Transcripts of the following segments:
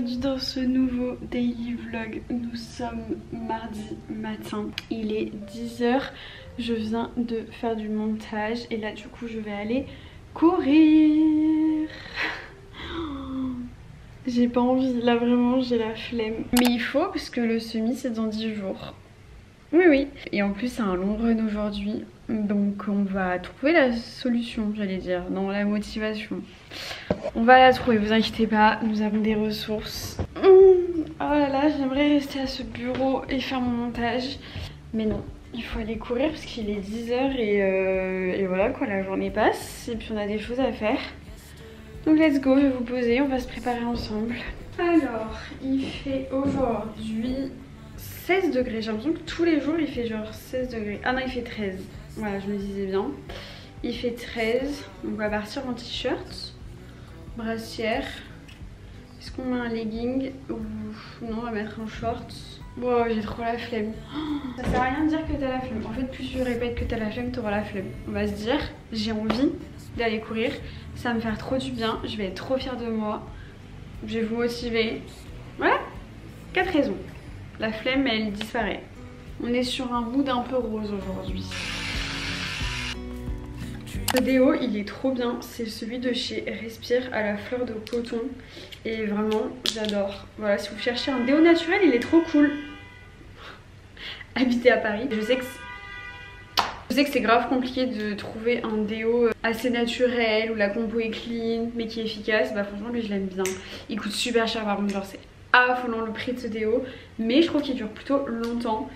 bienvenue dans ce nouveau daily vlog. Nous sommes mardi matin, il est 10 h. Je viens de faire du montage et là du coup je vais aller courir. J'ai pas envie, là vraiment j'ai la flemme. Mais il faut parce que le semi c'est dans 10 jours. Oui. Et en plus c'est un long run aujourd'hui. Donc on va trouver la solution, j'allais dire, dans la motivation. On va la trouver, vous inquiétez pas, nous avons des ressources. Oh là là, j'aimerais rester à ce bureau et faire mon montage. Mais non, il faut aller courir parce qu'il est 10 h et voilà quoi, la journée passe et puis on a des choses à faire. Donc let's go, je vais vous poser, on va se préparer ensemble. Alors, il fait aujourd'hui 16 degrés. J'ai l'impression que tous les jours il fait genre 16 degrés. Ah non, il fait 13. Voilà, je me disais bien. Il fait 13. Donc on va partir en t-shirt, brassière. Est-ce qu'on met un legging ou non, on va mettre un short. Wow, j'ai trop la flemme. Ça sert à rien de dire que t'as la flemme. En fait, plus tu répètes que t'as la flemme, t'auras la flemme. On va se dire, j'ai envie d'aller courir. Ça va me faire trop du bien. Je vais être trop fière de moi. Je vais vous motiver. Voilà, 4 raisons. La flemme, elle disparaît. On est sur un mood un peu rose aujourd'hui. Ce déo, il est trop bien. C'est celui de chez Respire à la fleur de coton. Et vraiment, j'adore. Voilà, si vous cherchez un déo naturel, il est trop cool. Habiter à Paris, je sais que c'est grave compliqué de trouver un déo assez naturel où la compo est clean mais qui est efficace. Bah franchement lui je l'aime bien. Il coûte super cher par contre, genre c'est affolant le prix de ce déo, mais je trouve qu'il dure plutôt longtemps.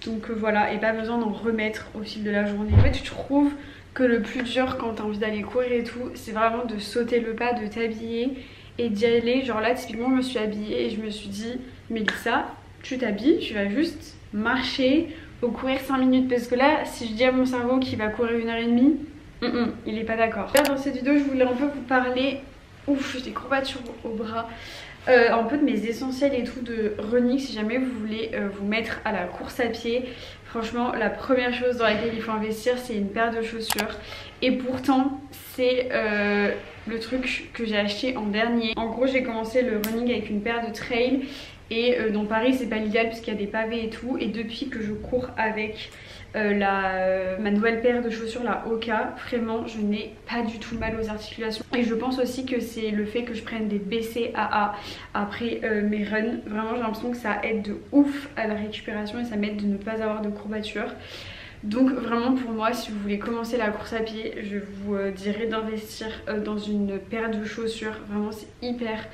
Donc voilà, et pas besoin d'en remettre au fil de la journée. En fait je trouve que le plus dur quand t'as envie d'aller courir et tout, c'est vraiment de sauter le pas, de t'habiller et d'y aller. Genre là typiquement je me suis habillée et je me suis dit Mélissa, tu t'habilles, tu vas juste marcher ou courir 5 minutes, parce que là si je dis à mon cerveau qu'il va courir 1h30, il est pas d'accord. Dans cette vidéo je voulais un peu vous parler, ouf j'ai des courbatures au bras, un peu de mes essentiels et tout de running si jamais vous voulez vous mettre à la course à pied. Franchement la première chose dans laquelle il faut investir c'est une paire de chaussures, et pourtant c'est le truc que j'ai acheté en dernier. En gros j'ai commencé le running avec une paire de trail et dans Paris c'est pas l'idéal parce qu'il y a des pavés et tout, et depuis que je cours avec ma nouvelle paire de chaussures, la Hoka, vraiment je n'ai pas du tout mal aux articulations. Et je pense aussi que c'est le fait que je prenne des BCAA après mes runs. Vraiment j'ai l'impression que ça aide de ouf à la récupération et ça m'aide de ne pas avoir de courbatures. Donc vraiment pour moi, si vous voulez commencer la course à pied, je vous dirais d'investir dans une paire de chaussures. Vraiment c'est hyper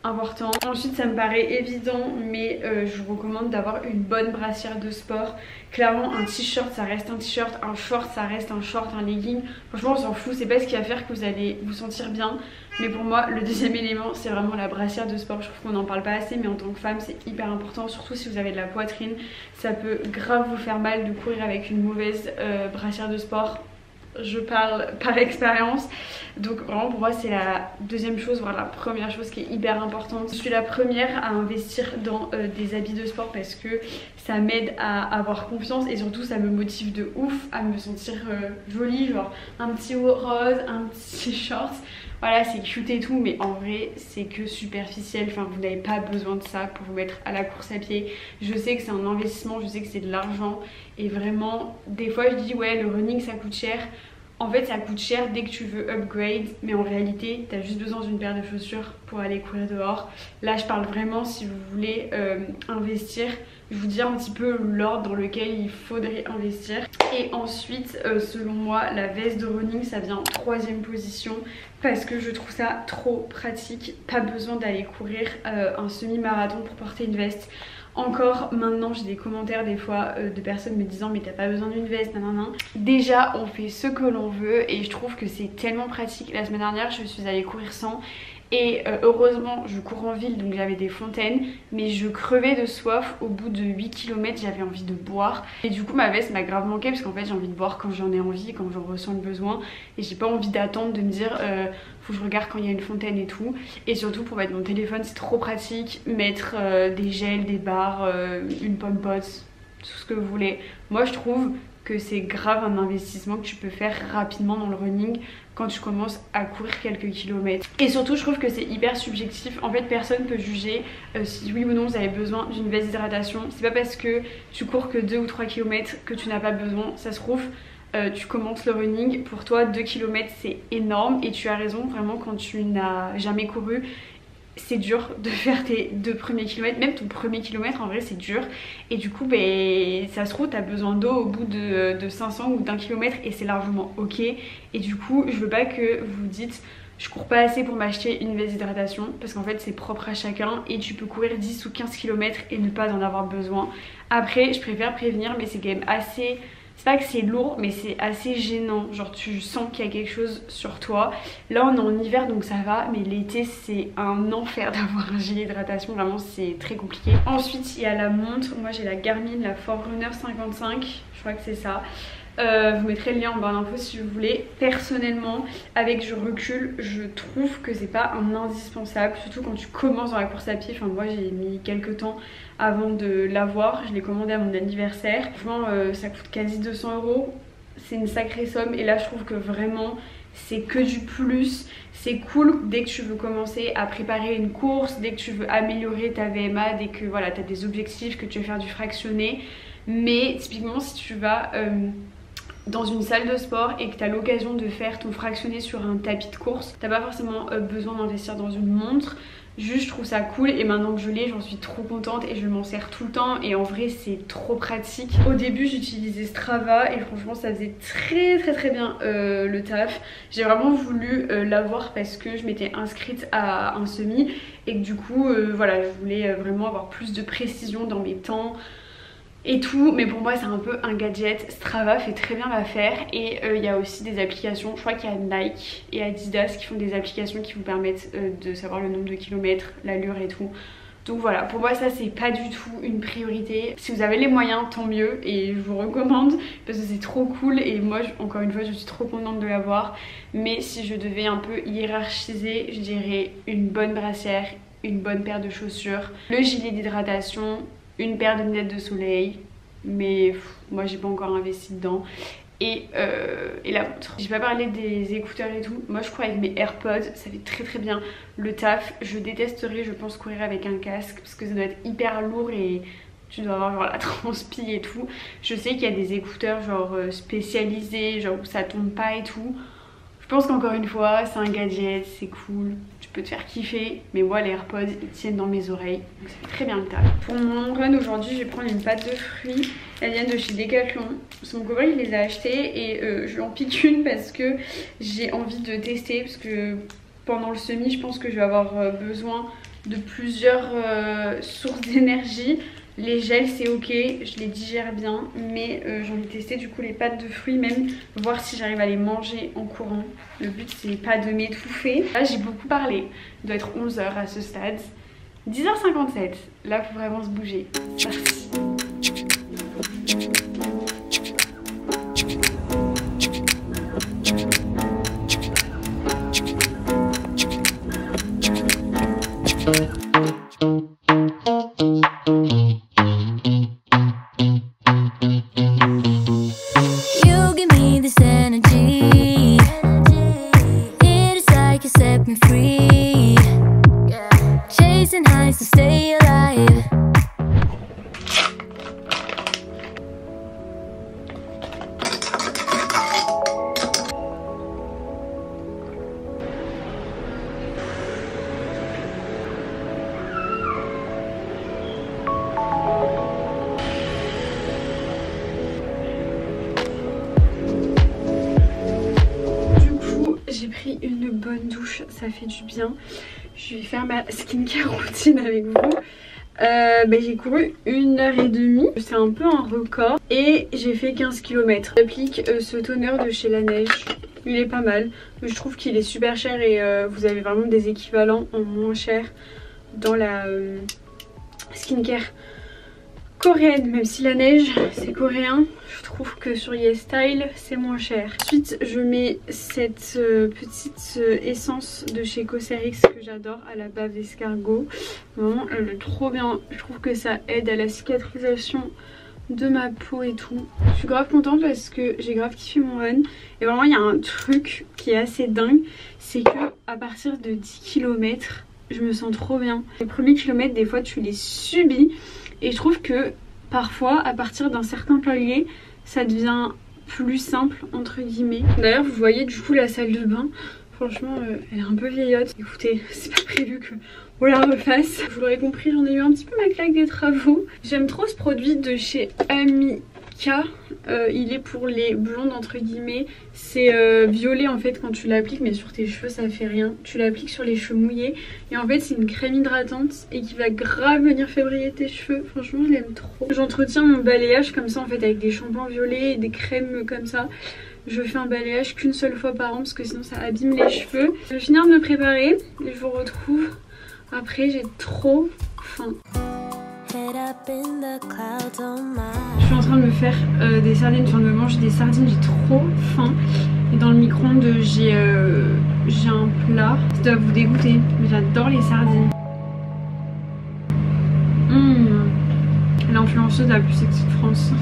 important. Ensuite ça me paraît évident, mais je vous recommande d'avoir une bonne brassière de sport. Clairement un t-shirt ça reste un t-shirt, un short ça reste un short, un legging, franchement on s'en fout, c'est pas ce qui va faire que vous allez vous sentir bien. Mais pour moi le deuxième élément c'est vraiment la brassière de sport. Je trouve qu'on n'en parle pas assez, mais en tant que femme c'est hyper important, surtout si vous avez de la poitrine. Ça peut grave vous faire mal de courir avec une mauvaise brassière de sport. Je parle par expérience. Donc vraiment pour moi c'est la deuxième chose, voire la première chose qui est hyper importante. Je suis la première à investir dans des habits de sport parce que ça m'aide à avoir confiance et surtout ça me motive de ouf à me sentir jolie. Genre un petit haut rose, un petit short, voilà c'est cute et tout, mais en vrai c'est que superficiel. Enfin vous n'avez pas besoin de ça pour vous mettre à la course à pied. Je sais que c'est un investissement, je sais que c'est de l'argent, et vraiment des fois je dis ouais le running ça coûte cher. En fait ça coûte cher dès que tu veux upgrade, mais en réalité tu as juste besoin d'une paire de chaussures pour aller courir dehors. Là je parle vraiment si vous voulez investir, je vous dis un petit peu l'ordre dans lequel il faudrait investir. Et ensuite selon moi la veste de running ça vient en 3e position parce que je trouve ça trop pratique. Pas besoin d'aller courir un semi-marathon pour porter une veste. Encore maintenant j'ai des commentaires des fois de personnes me disant mais t'as pas besoin d'une veste, nanana. Déjà on fait ce que l'on veut et je trouve que c'est tellement pratique. La semaine dernière je suis allée courir sans et heureusement je cours en ville donc j'avais des fontaines, mais je crevais de soif au bout de 8 km, j'avais envie de boire et du coup ma veste m'a grave manqué parce qu'en fait j'ai envie de boire quand j'en ai envie, quand j'en ressens le besoin, et j'ai pas envie d'attendre de me dire faut que je regarde quand il y a une fontaine et tout. Et surtout pour mettre mon téléphone c'est trop pratique, mettre des gels, des barres, une pomme pote, tout ce que vous voulez. Moi je trouve que c'est grave un investissement que tu peux faire rapidement dans le running quand tu commences à courir quelques kilomètres. Et surtout je trouve que c'est hyper subjectif, en fait personne peut juger si oui ou non vous avez besoin d'une veste d'hydratation. C'est pas parce que tu cours que 2 ou 3 km que tu n'as pas besoin, ça se trouve tu commences le running, pour toi 2 km c'est énorme et tu as raison, vraiment quand tu n'as jamais couru c'est dur de faire tes 2 premiers kilomètres, même ton premier kilomètre en vrai c'est dur et du coup ça se trouve t'as besoin d'eau au bout de 500 ou d'1 kilomètre et c'est largement ok. Et du coup je veux pas que vous dites je cours pas assez pour m'acheter une veste d'hydratation parce qu'en fait c'est propre à chacun et tu peux courir 10 ou 15 km et ne pas en avoir besoin. Après je préfère prévenir mais c'est quand même assez... C'est pas que c'est lourd mais c'est assez gênant, genre tu sens qu'il y a quelque chose sur toi. Là on est en hiver donc ça va, mais l'été c'est un enfer d'avoir un gilet d'hydratation, vraiment c'est très compliqué. Ensuite il y a la montre, moi j'ai la Garmin, la Forerunner 55, je crois que c'est ça. Vous mettrez le lien en barre d'infos si vous voulez. Personnellement, avec du recul, je trouve que c'est pas un indispensable, surtout quand tu commences dans la course à pied. Enfin moi j'ai mis quelques temps avant de l'avoir, je l'ai commandé à mon anniversaire. Franchement ça coûte quasi 200 €, c'est une sacrée somme et là je trouve que vraiment c'est que du plus. C'est cool dès que tu veux commencer à préparer une course, dès que tu veux améliorer ta VMA, dès que voilà, tu as des objectifs, que tu veux faire du fractionné. Mais typiquement si tu vas dans une salle de sport et que tu as l'occasion de faire ton fractionné sur un tapis de course, t'as pas forcément besoin d'investir dans une montre. Juste je trouve ça cool et maintenant que je l'ai j'en suis trop contente et je m'en sers tout le temps et en vrai c'est trop pratique. Au début j'utilisais Strava et franchement ça faisait très bien le taf. J'ai vraiment voulu l'avoir parce que je m'étais inscrite à un semi et que du coup voilà, je voulais vraiment avoir plus de précision dans mes temps et tout, mais pour moi c'est un peu un gadget. Strava fait très bien l'affaire et il y a aussi des applications, je crois qu'il y a Nike et Adidas qui font des applications qui vous permettent de savoir le nombre de kilomètres, l'allure et tout. Donc voilà, pour moi ça c'est pas du tout une priorité. Si vous avez les moyens tant mieux et je vous recommande parce que c'est trop cool et moi encore une fois je suis trop contente de l'avoir. Mais si je devais un peu hiérarchiser, je dirais une bonne brassière, une bonne paire de chaussures, le gilet d'hydratation, une paire de lunettes de soleil, mais moi j'ai pas encore investi dedans, et la montre. J'ai pas parlé des écouteurs et tout, moi je cours avec mes AirPods, ça fait très bien le taf. Je détesterais je pense courir avec un casque parce que ça doit être hyper lourd et tu dois avoir genre la transpi et tout. Je sais qu'il y a des écouteurs genre spécialisés, genre où ça tombe pas et tout. Je pense qu'encore une fois c'est un gadget, c'est cool, tu peux te faire kiffer, mais moi les AirPods ils tiennent dans mes oreilles, donc ça fait très bien le taf. Pour mon run aujourd'hui je vais prendre une pâte de fruits, elles viennent de chez Decathlon. Mon copain il les a achetées et je lui en pique une parce que j'ai envie de tester, parce que pendant le semi je pense que je vais avoir besoin de plusieurs sources d'énergie. Les gels c'est ok, je les digère bien, mais j'ai envie de tester du coup les pâtes de fruits, même voir si j'arrive à les manger en courant. Le but c'est pas de m'étouffer. Là j'ai beaucoup parlé, il doit être 11 h à ce stade. 10 h 57, là faut vraiment se bouger. Merci. J'ai pris une bonne douche, ça fait du bien. Je vais faire ma skincare routine avec vous. J'ai couru 1h30, c'est un peu un record et j'ai fait 15 km. J'applique ce toner de chez Laneige, il est pas mal. Je trouve qu'il est super cher et vous avez vraiment des équivalents en moins cher dans la skincare coréenne, même si Laneige c'est coréen, je trouve que sur YesStyle c'est moins cher. Ensuite je mets cette petite essence de chez Cosrx que j'adore à la bave d'escargot. Vraiment elle est trop bien, je trouve que ça aide à la cicatrisation de ma peau et tout. Je suis grave contente parce que j'ai grave kiffé mon run. Et vraiment il y a un truc qui est assez dingue, c'est que à partir de 10 km, je me sens trop bien. Les premiers kilomètres, des fois tu les subis. Et je trouve que parfois, à partir d'un certain palier, ça devient plus simple entre guillemets. D'ailleurs vous voyez du coup la salle de bain, franchement elle est un peu vieillotte. Écoutez, c'est pas prévu que on la refasse. Vous l'aurez compris, j'en ai eu un petit peu ma claque des travaux. J'aime trop ce produit de chez Amika. Il est pour les blondes entre guillemets. C'est violet en fait quand tu l'appliques, mais sur tes cheveux ça fait rien. Tu l'appliques sur les cheveux mouillés et en fait c'est une crème hydratante et qui va grave venir faire briller tes cheveux. Franchement je l'aime trop. J'entretiens mon balayage comme ça en fait avec des shampoings violets et des crèmes comme ça. Je fais un balayage qu'une seule fois par an parce que sinon ça abîme les cheveux. Je vais finir de me préparer et je vous retrouve après. J'ai trop faim. Je suis en train de me faire des sardines, enfin de me manger des sardines, j'ai trop faim. Et dans le micro-ondes j'ai un plat, ça doit vous dégoûter, mais j'adore les sardines. L'influenceuse la plus sexy de France.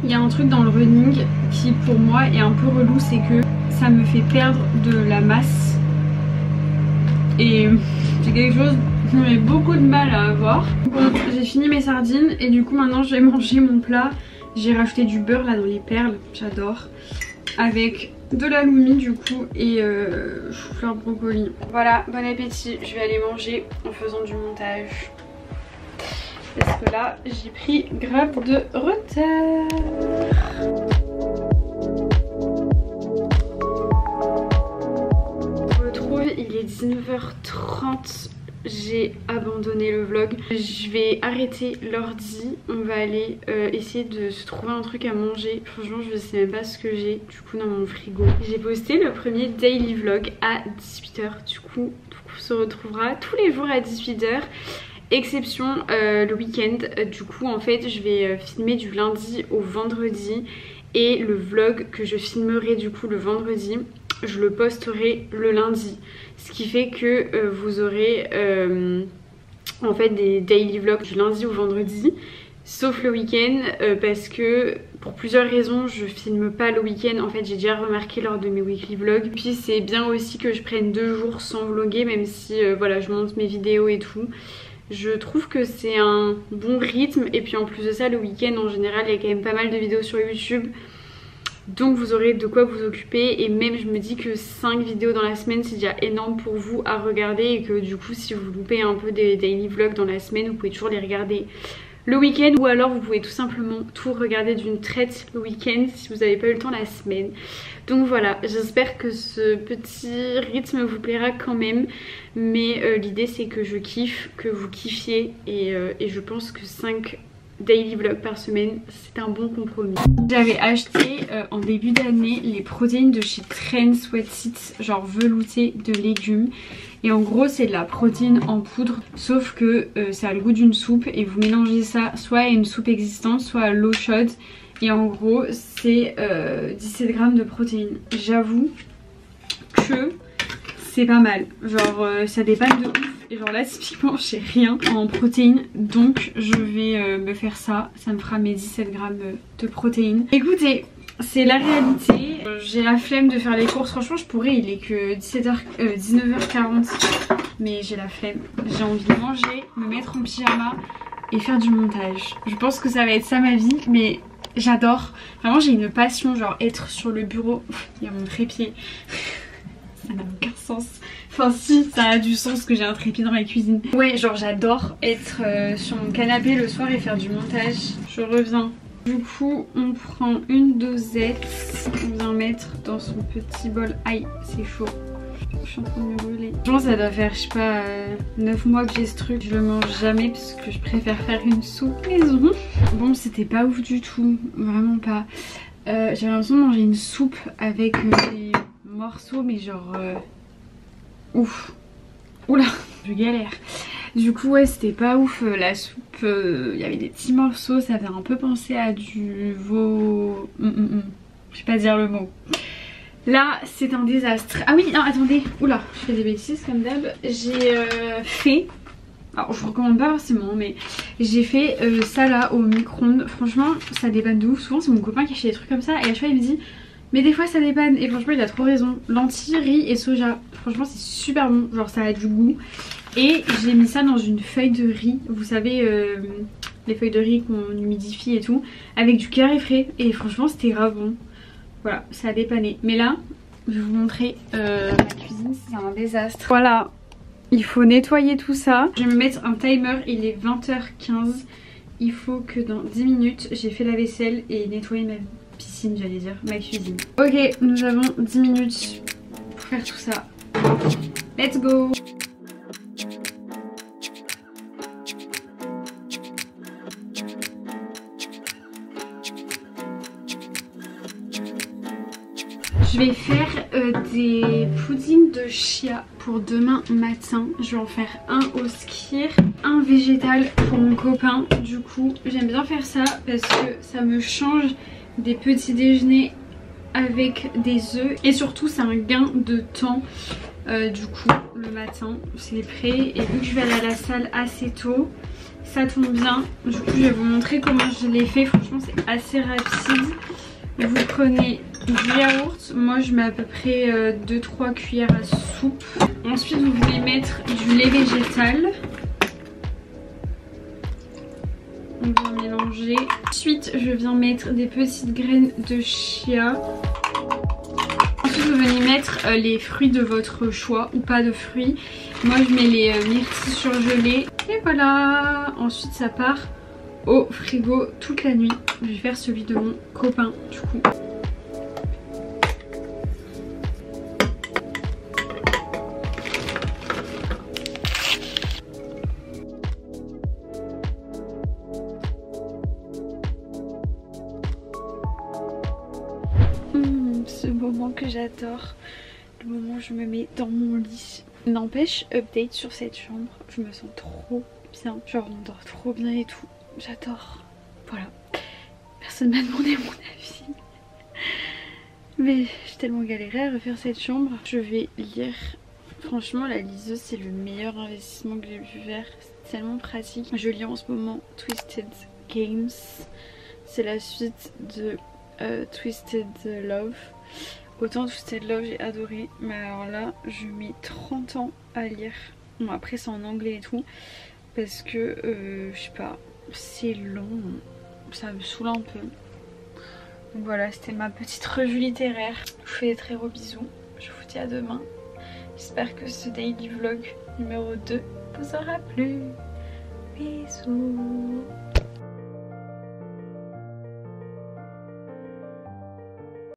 Il y a un truc dans le running qui pour moi est un peu relou, c'est que ça me fait perdre de la masse. Et c'est quelque chose que j'ai beaucoup de mal à avoir. Bon, j'ai fini mes sardines et du coup maintenant je vais manger mon plat. J'ai rajouté du beurre là dans les perles, j'adore. Avec de l'halloumi du coup et chou-fleur brocoli. Voilà, bon appétit, je vais aller manger en faisant du montage. Parce que là j'ai pris grave de retard. Il est 19h30, j'ai abandonné le vlog. Je vais arrêter l'ordi, on va aller essayer de se trouver un truc à manger. Franchement je sais même pas ce que j'ai du coup dans mon frigo. J'ai posté le premier daily vlog à 18h, du coup on se retrouvera tous les jours à 18h. Exception le week-end, du coup en fait je vais filmer du lundi au vendredi. Et le vlog que je filmerai du coup le vendredi, je le posterai le lundi. Ce qui fait que vous aurez en fait des daily vlogs du lundi au vendredi. Sauf le week-end parce que pour plusieurs raisons je filme pas le week-end. En fait j'ai déjà remarqué lors de mes weekly vlogs. Puis c'est bien aussi que je prenne 2 jours sans vlogger, même si voilà je monte mes vidéos et tout. Je trouve que c'est un bon rythme et puis en plus de ça le week-end en général il y a quand même pas mal de vidéos sur YouTube. Donc vous aurez de quoi vous occuper et même je me dis que 5 vidéos dans la semaine c'est déjà énorme pour vous à regarder. Et que du coup si vous loupez un peu des daily vlogs dans la semaine vous pouvez toujours les regarder le week-end. Ou alors vous pouvez tout simplement tout regarder d'une traite le week-end si vous n'avez pas eu le temps la semaine. Donc voilà, j'espère que ce petit rythme vous plaira quand même. Mais l'idée c'est que je kiffe, que vous kiffiez et je pense que 5 daily vlog par semaine c'est un bon compromis. J'avais acheté en début d'année les protéines de chez Trend Sweatseats, genre velouté de légumes. Et en gros c'est de la protéine en poudre, sauf que ça a le goût d'une soupe. Et vous mélangez ça soit à une soupe existante, soit à l'eau chaude. Et en gros c'est 17 grammes de protéines. J'avoue que c'est pas mal, genre ça dépanne de ouf. Et genre là typiquement j'ai rien en protéines, donc je vais me faire ça. Ça me fera mes 17 grammes de protéines. Écoutez, c'est la réalité. J'ai la flemme de faire les courses, franchement je pourrais, il est que 19h40. Mais j'ai la flemme, j'ai envie de manger, me mettre en pyjama et faire du montage. Je pense que ça va être ça ma vie, mais j'adore. Vraiment j'ai une passion, genre être sur le bureau. Il y a mon trépied. Ça n'a aucun sens. Enfin si, ça a du sens que j'ai un trépied dans ma cuisine. Ouais, genre j'adore être sur mon canapé le soir et faire du montage. Je reviens. Du coup on prend une dosette. On vient mettre dans son petit bol. Aïe, c'est chaud. Je suis en train de me brûler. Je pense que ça doit faire, je sais pas, 9 mois que j'ai ce truc. Je le mange jamais parce que je préfère faire une soupe maison. Bon, c'était pas ouf du tout. Vraiment pas. J'avais l'impression de manger une soupe avec des morceaux, mais genre... ouf. Oula, je galère. Du coup ouais c'était pas ouf la soupe, il y avait des petits morceaux, ça fait un peu penser à du veau... Je sais pas dire le mot. Là c'est un désastre. Ah oui non attendez, oula je fais des bêtises comme d'hab. J'ai fait Alors je vous recommande pas forcément, mais j'ai fait ça là au micro-ondes. Franchement ça dépanne de ouf. Souvent c'est mon copain qui achète des trucs comme ça et à chaque fois il me dit mais des fois ça dépanne, et franchement il a trop raison. Lentilles, riz et soja, franchement c'est super bon, genre ça a du goût. Et j'ai mis ça dans une feuille de riz, vous savez les feuilles de riz qu'on humidifie et tout, avec du curry frais, et franchement c'était grave bon. Voilà, ça a dépanné. Mais là je vais vous montrer ma cuisine, c'est un désastre. Voilà, il faut nettoyer tout ça. Je vais me mettre un timer, il est 20h15. Il faut que dans 10 minutes j'ai fait la vaisselle et nettoyer ma piscine, j'allais dire, ma cuisine. Ok, nous avons 10 minutes pour faire tout ça. Let's go! Je vais faire des puddings de chia pour demain matin. Je vais en faire un au skyr, un végétal pour mon copain. Du coup, j'aime bien faire ça parce que ça me change des petits déjeuners avec des œufs. Et surtout, c'est un gain de temps. Du coup, le matin, c'est prêt. Et vu que je vais aller à la salle assez tôt, ça tombe bien. Du coup, je vais vous montrer comment je l'ai fait. Franchement, c'est assez rapide. Vous prenez du yaourt, moi je mets à peu près 2-3 cuillères à soupe. Ensuite vous voulez mettre du lait végétal. On va mélanger. Ensuite je viens mettre des petites graines de chia. Ensuite vous venez mettre les fruits de votre choix ou pas de fruits. Moi je mets les myrtilles surgelées. Et voilà. Ensuite ça part au frigo toute la nuit. Je vais faire celui de mon copain du coup. Ce moment que j'adore, le moment où je me mets dans mon lit. N'empêche, update sur cette chambre, je me sens trop bien, genre on dort trop bien et tout, j'adore. Voilà, personne m'a demandé mon avis, mais j'ai tellement galéré à refaire cette chambre. Je vais lire, franchement la liseuse c'est le meilleur investissement que j'ai pu faire, c'est tellement pratique. Je lis en ce moment Twisted Games, c'est la suite de Twisted Love. Autant Twisted Love j'ai adoré, mais alors là je mets 30 ans à lire. Bon après c'est en anglais et tout, parce que je sais pas, c'est long, ça me saoule un peu. Donc voilà, c'était ma petite revue littéraire. Je vous fais des très gros bisous, je vous dis à demain. J'espère que ce daily vlog numéro 2 vous aura plu. Bisous.